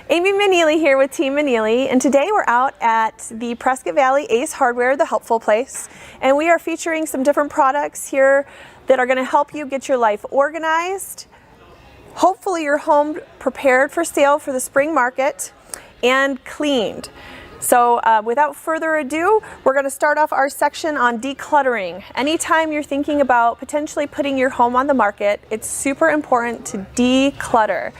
Amy Maneely here with Team Maneely, and today we're out at the Prescott Valley Ace Hardware, the helpful place, and we are featuring some different products here that are going to help you get your life organized, hopefully your home prepared for sale for the spring market, and cleaned. So without further ado, we're going to start off our section on decluttering. Anytime you're thinking about potentially putting your home on the market, it's super important to declutter.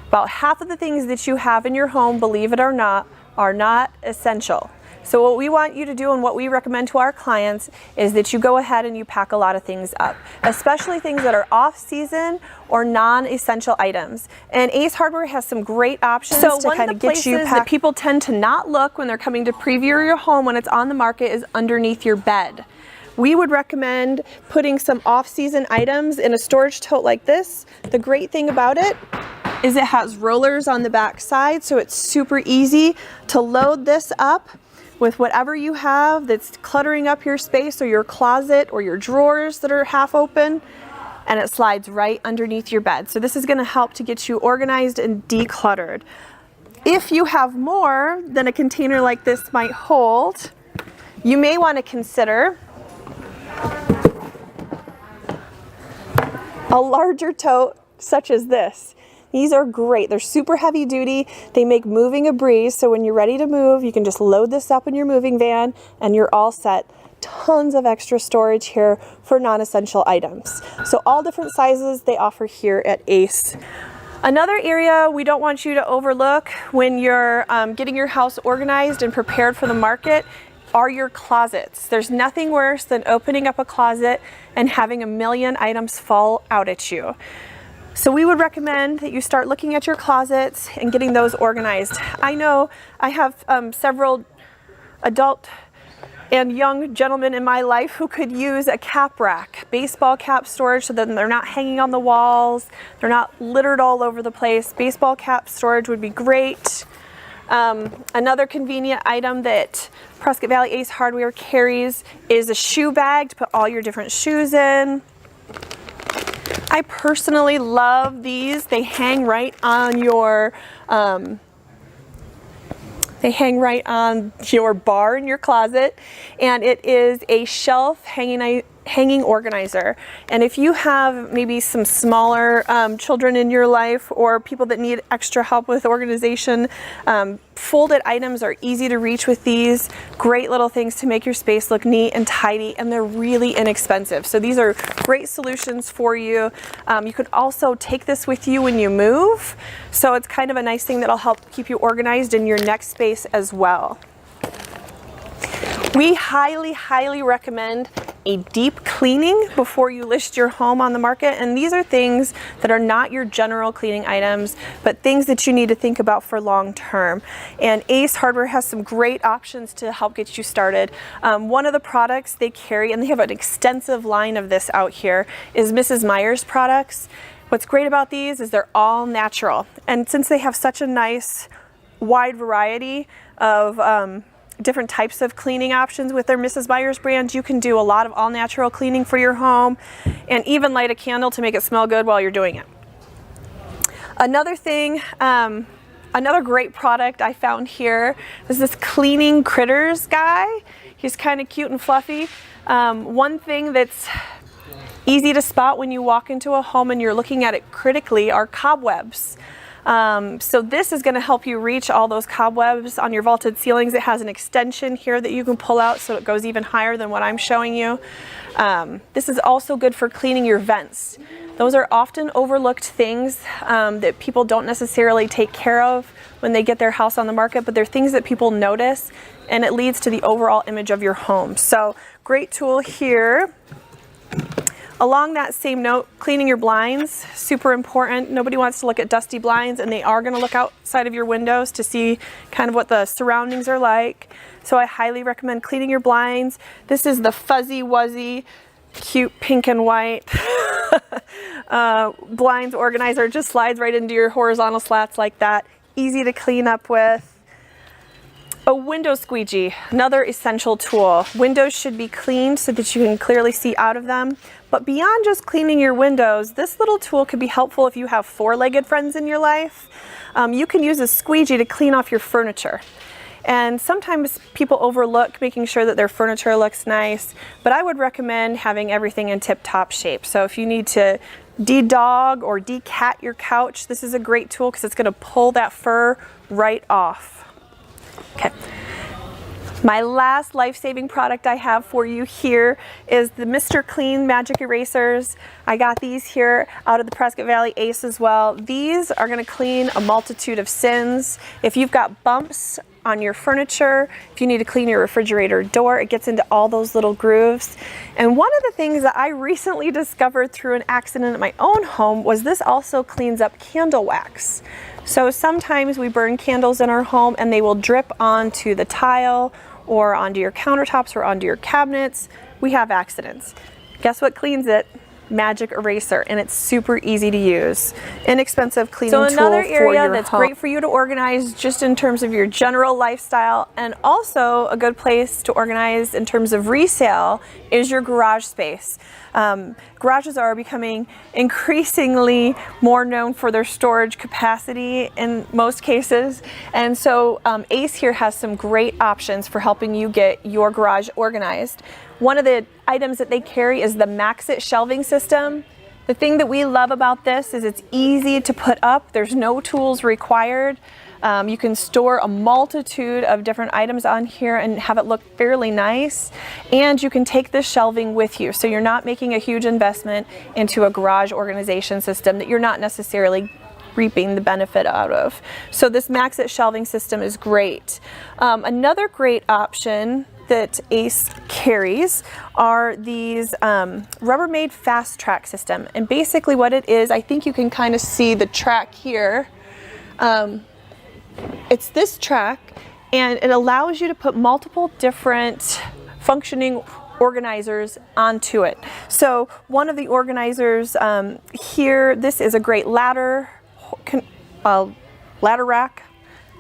About half of the things that you have in your home, believe it or not, are not essential. So what we want you to do and what we recommend to our clients is that you go ahead and you pack a lot of things up, especially things that are off-season or non-essential items. And Ace Hardware has some great options to kind of get you packed. That people tend to not look when they're coming to preview your home when it's on the market is underneath your bed. We would recommend putting some off-season items in a storage tote like this. The great thing about it is it has rollers on the back side, so it's super easy to load this up with whatever you have that's cluttering up your space or your closet or your drawers that are half open, and it slides right underneath your bed. So this is going to help to get you organized and decluttered. If you have more than a container like this might hold, you may want to consider a larger tote such as this. These are great. They're super heavy duty. They make moving a breeze. So when you're ready to move, you can just load this up in your moving van and you're all set. Tons of extra storage here for non-essential items. So all different sizes they offer here at Ace. Another area we don't want you to overlook when you're getting your house organized and prepared for the market are your closets. There's nothing worse than opening up a closet and having a million items fall out at you. So we would recommend that you start looking at your closets and getting those organized. I know I have several adult and young gentlemen in my life who could use a cap rack, baseball cap storage, so that they're not hanging on the walls, they're not littered all over the place. Baseball cap storage would be great. Another convenient item that Prescott Valley Ace Hardware carries is a shoe bag to put all your different shoes in. I personally love these. They hang right on your bar in your closet, and it is a shelf hanging organizer. And if you have maybe some smaller children in your life or people that need extra help with organization, folded items are easy to reach with these. Great little things to make your space look neat and tidy, and they're really inexpensive. So these are great solutions for you. You could also take this with you when you move. So it's kind of a nice thing that'll help keep you organized in your next space as well. We highly, highly recommend a deep cleaning before you list your home on the market, and these are things that are not your general cleaning items, but things that you need to think about for long term. And Ace Hardware has some great options to help get you started. One of the products they carry, and they have an extensive line of this out here, is Mrs. Meyer's products. What's great about these is they're all natural, and since they have such a nice wide variety of different types of cleaning options with their Mrs. Meyer's brand, you can do a lot of all natural cleaning for your home and even light a candle to make it smell good while you're doing it. Another thing, another great product I found here is this cleaning critters guy. He's kind of cute and fluffy. One thing that's easy to spot when you walk into a home and you're looking at it critically are cobwebs. So this is going to help you reach all those cobwebs on your vaulted ceilings. It has an extension here that you can pull out so it goes even higher than what I'm showing you. This is also good for cleaning your vents. Those are often overlooked things that people don't necessarily take care of when they get their house on the market, but they're things that people notice, and it leads to the overall image of your home. So great tool here. Along that same note, cleaning your blinds, super important. Nobody wants to look at dusty blinds, and they are going to look outside of your windows to see kind of what the surroundings are like. So I highly recommend cleaning your blinds. This is the Fuzzy Wuzzy, cute pink and white blinds organizer. It just slides right into your horizontal slats like that. Easy to clean up with. A window squeegee, another essential tool. Windows should be cleaned so that you can clearly see out of them. But beyond just cleaning your windows, this little tool could be helpful if you have four-legged friends in your life. You can use a squeegee to clean off your furniture. And sometimes people overlook making sure that their furniture looks nice, but I would recommend having everything in tip-top shape. So if you need to de-dog or de-cat your couch, this is a great tool because it's going to pull that fur right off. Okay. My last life-saving product I have for you here is the Mr. Clean Magic Erasers. I got these here out of the Prescott Valley Ace as well. These are going to clean a multitude of sins. If you've got bumps on your furniture, if you need to clean your refrigerator door, it gets into all those little grooves. And one of the things that I recently discovered through an accident at my own home was this also cleans up candle wax. So sometimes we burn candles in our home and they will drip onto the tile or onto your countertops or onto your cabinets. We have accidents. Guess what cleans it? Magic eraser, and it's super easy to use. Inexpensive cleaning tool for your home. So another area that's great for you to organize just in terms of your general lifestyle, and also a good place to organize in terms of resale, is your garage space. Garages are becoming increasingly more known for their storage capacity in most cases, and so Ace here has some great options for helping you get your garage organized. One of the items that they carry is the Maxis shelving system. The thing that we love about this is it's easy to put up. There's no tools required. You can store a multitude of different items on here and have it look fairly nice. And you can take this shelving with you. So you're not making a huge investment into a garage organization system that you're not necessarily reaping the benefit out of. So this Maxis shelving system is great. Another great option that Ace carries are these Rubbermaid fast track system. And basically what it is, I think you can kind of see the track here. It's this track, and it allows you to put multiple different functioning organizers onto it. So one of the organizers here, this is a great ladder rack,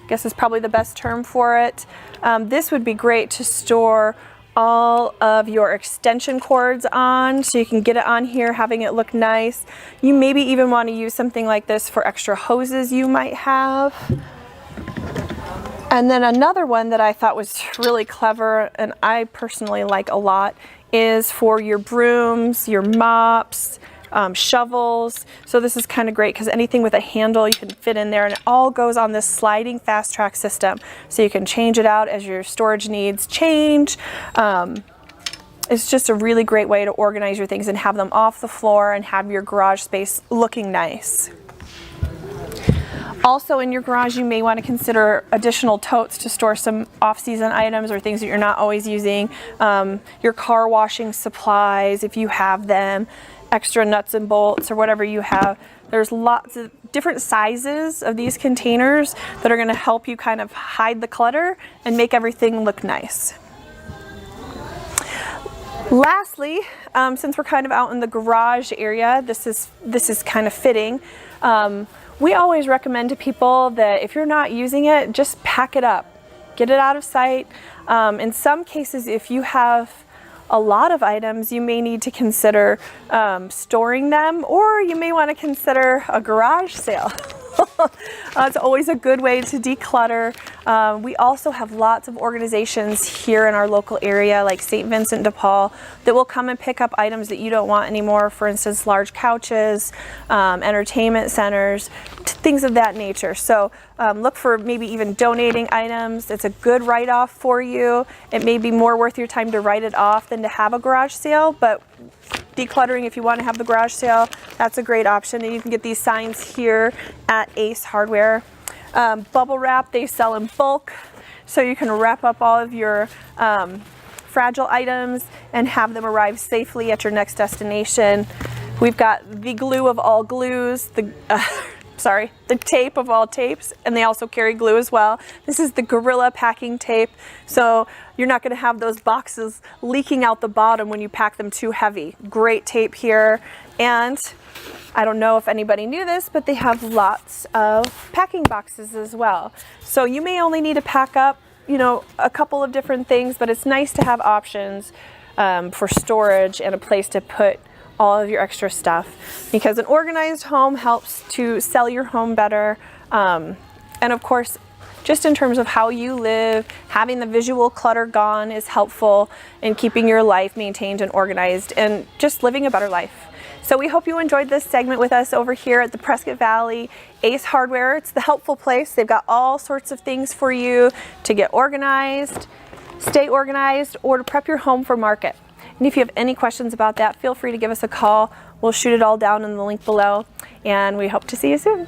I guess is probably the best term for it. This would be great to store all of your extension cords on, so you can get it on here, having it look nice. You maybe even want to use something like this for extra hoses you might have. And then another one that I thought was really clever, and I personally like a lot, is for your brooms, your mops, shovels. So this is kind of great because anything with a handle you can fit in there, and it all goes on this sliding fast track system. So you can change it out as your storage needs change. It's just a really great way to organize your things and have them off the floor and have your garage space looking nice. Also in your garage, you may want to consider additional totes to store some off-season items or things that you're not always using. Your car washing supplies, if you have them, extra nuts and bolts or whatever you have. There's lots of different sizes of these containers that are going to help you kind of hide the clutter and make everything look nice. Lastly, since we're kind of out in the garage area, this is kind of fitting. We always recommend to people that if you're not using it, just pack it up. Get it out of sight. In some cases, if you have a lot of items, you may need to consider storing them, or you may want to consider a garage sale. It's always a good way to declutter. We also have lots of organizations here in our local area, like St. Vincent de Paul, that will come and pick up items that you don't want anymore. For instance, large couches, entertainment centers, things of that nature. So look for maybe even donating items. It's a good write-off for you. It may be more worth your time to write it off than to have a garage sale, but decluttering, if you want to have the garage sale, that's a great option. And you can get these signs here at Ace Hardware. Bubble wrap, they sell in bulk, so you can wrap up all of your fragile items and have them arrive safely at your next destination. We've got the glue of all glues, the tape of all tapes, and they also carry glue as well. This is the Gorilla packing tape, so you're not going to have those boxes leaking out the bottom when you pack them too heavy. Great tape here, and I don't know if anybody knew this, but they have lots of packing boxes as well. So you may only need to pack up you know, a couple of different things, but it's nice to have options for storage and a place to put all of your extra stuff, because an organized home helps to sell your home better. And of course, just in terms of how you live, having the visual clutter gone is helpful in keeping your life maintained and organized and just living a better life. So we hope you enjoyed this segment with us over here at the Prescott Valley Ace Hardware. It's the helpful place. They've got all sorts of things for you to get organized, stay organized, or to prep your home for market. And if you have any questions about that, feel free to give us a call. We'll shoot it all down in the link below, and we hope to see you soon.